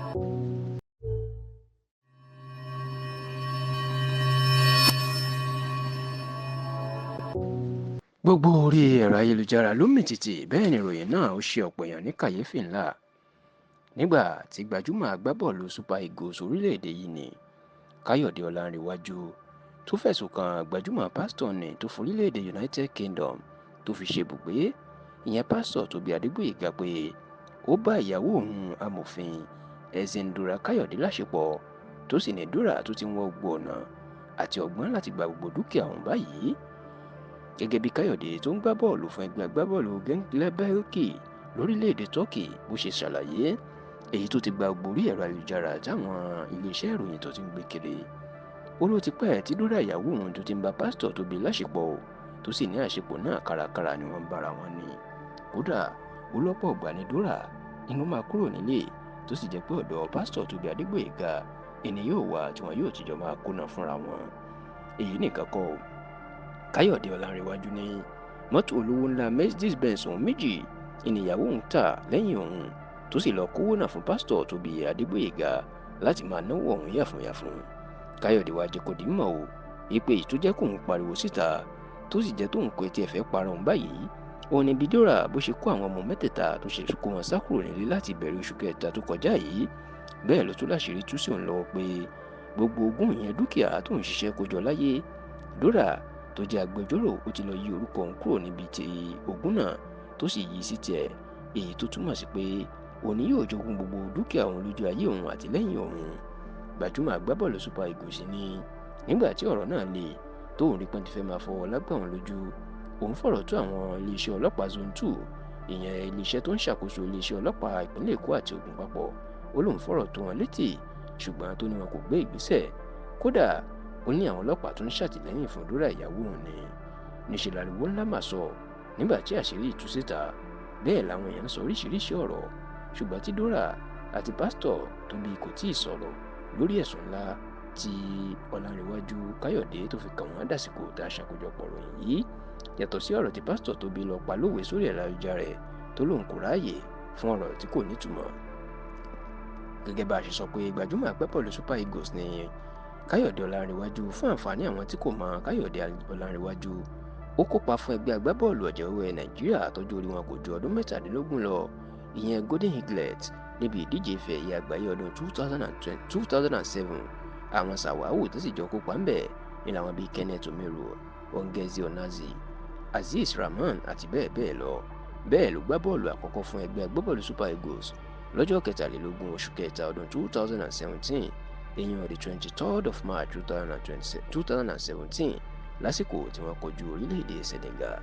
Gbogbo orí ẹ̀rọ ayélujára ló mì tìtì, bẹ́ẹ̀ ni ìròyìn náà ó ṣe ọ̀pọ̀ èèyàn ní kàyéfì ńlá nígbà tí gbajúmọ̀ agbábọ́ọ̀lù Super Eagles orílẹ̀-èdè yìí ní Káyọ̀dé Ọlánrewájú tó fẹ̀sùn kan gbajúmọ̀ pásítọ̀ ní tó forílẹ̀-èdè United Kingdom tó fi ṣe ibùgbé, ìyẹn pásítọ̀ Tóbi Adégbóyèga, pé ó bá ìyàwó òun amòfin Ezindora Káyọ̀dé láṣepọ̀ tó sì ní Dora tó ti ń wọ gbogbo ọ̀nà àti ọgbọ́n láti gba gbogbo dúkìá òun báyìí. Gẹ́gẹ́ bí Káyọ̀dé tó ń gbá bọ́ọ̀lù fún ẹgbẹ́ agbábọ́ọ̀lù Gençlerbirliği lórílẹ̀‐èdè Turkey bó ṣe ṣàlàyé, èyí tó ti gba gbogbo orí ẹ̀rọ ayélujára táwọn iléeṣẹ́ ìròyìn tó ti ń gbé kiri. Ó ló ti pẹ́ tí Dora ìyàwó òun tó ti ń bá pásítọ̀ Tóbi láṣepọ̀ tó sì ní àṣepọ̀ náà kárakára ni wọ́n ń bára wọn ní. Kódà ó lọ́pọ̀ ìgbà ní Dora inú máa kúrò nílé tó sì jẹ́ pé ọ̀dọ̀ pásítọ̀ Tóbi Adégbóyèga ẹni yóò wà tí wọn yóò tìjọ máa kóná fúnra wọn. Èyí nìkan kọ́ o, Káyọ̀dé Ọlánrewájú ní mọ́tò olówó ńlá Mercedes-Benz òun méjì ìníyàwó òun tà lẹ́yìn òun tó sì lọ kówó náà fún pásítọ̀ Tóbi Adégbóyèga láti máa náwó ọ̀hún yàfùnyàfùn. Káyọ̀dé wá jẹ́ kó di mọ̀ o ìpè tó jẹ́ kóun pariwo síta tó sì jẹ́ tóun kò tiẹ̀ fẹ́ para òun báyìí, òun ni bí Dora bó ṣe kó àwọn ọmọ mẹ́tẹ̀ẹ̀ta tó ṣe kó wọn sá kúrò nílé láti ìbẹ̀rẹ̀ oṣù kẹta tó kọjá yìí. Bẹ́ẹ̀ ló tún láṣìírí tú sí òun lọ́wọ́ pé gbogbo ogún ìyẹn dúkìá tóun ṣiṣẹ́ kójọ láyé, Dora tó jẹ́ agbẹjọ́rò ó ti lọ yí orúkọ òun kúrò níbi tí ogún náà tó sì yí sí tiẹ̀, èyí tó túmọ̀ sí pé òun yóò jogún gbogbo dúkìá òun lójú ayé òun àti lẹ́yìn òun. Gbajúmọ̀ agbábọ́ọ̀lù Super Eagles ní nígbà tí ọ̀rọ̀ náà le tóun rí pọ́n ti fẹ́ máa fọwọ́ lágbà wọn lójú, òun fọ̀rọ̀ tó àwọn iléeṣẹ́ ọlọ́pàá Zone 2, ìyẹn iléeṣẹ́ tó ń ṣàkóso iléeṣẹ́ ọlọ́pàá ìpínlẹ̀ Èkó àti Ògùn papọ̀, ó lóun fọ̀rọ̀ tó wọn létí ṣùgbọ́n tó ní wọn kò gbé ìgbésẹ̀. Kódà ó ní àwọn ọlọ́pàá tó ń ṣàtìlẹ́yìn fún Dora ìyàwó òun ni. Níṣẹ́ lariwo ńlá mà sọ nígbà tí àṣírí tú síta, bẹ́ẹ̀ làwọn èèyàn ń sọ oríṣiríṣi ọ̀rọ̀, ṣùgbọ́n tí Dora àti pásítọ̀ Tóbi kò tíì sọ̀rọ̀ lórí ẹ̀sùn ńlá tí Ọlánrewájú Káyọ̀dé tó fi kàn wọ́n dásìkò tá a ṣàkójọpọ̀ ròyìn yìí, yàtọ̀ sí ọ̀rọ̀ tí pásítọ̀ Tóbi lọ pa lówe sórí ẹ̀rọ ayélujára rẹ̀ tó lóun kò ráàyè fún ọ̀rọ̀ tí kò nítumọ̀. Gẹ́gẹ́ bá a ṣe sọ pé gbajúmọ̀ agbábọ́ọ̀lù Super Eagles ní Káyọ̀dé Ọlánrewájú, fún àǹfààní àwọn tí kò mọ Káyọ̀dé Ọlánrewájú, ó kópa fún ẹgbẹ́ agbábọ́ọ̀lù ọ̀jẹ̀wẹ́wẹ́ Nàìjíríà tọ́jú orí wọn kò ju ọdún 17 lọ, ìyẹn Golden Eaglet, níbi ìdíje ife ẹ̀yẹ àgbáyé ọdún 2007. Àwọn sàwáwò tó sì jọ kópa ń bẹ̀ ní làwọn bíi Kenneth Omeru, Ongezi Onazi, Azeez Rahman àti bẹ́ẹ̀ bẹ́ẹ̀ lọ. Bẹ́ẹ̀ ló gbá bọ́ọ̀lù àkọ́kọ́ fún ẹgbẹ́ agbábọ́ọ̀lù Super Eagles lọ́jọ́ 23 oṣù kẹta ọdún 2017, èyàn the 23rd of March 2017 lásìkò tí wọ́n kojú orílẹ̀-èdè Senegal.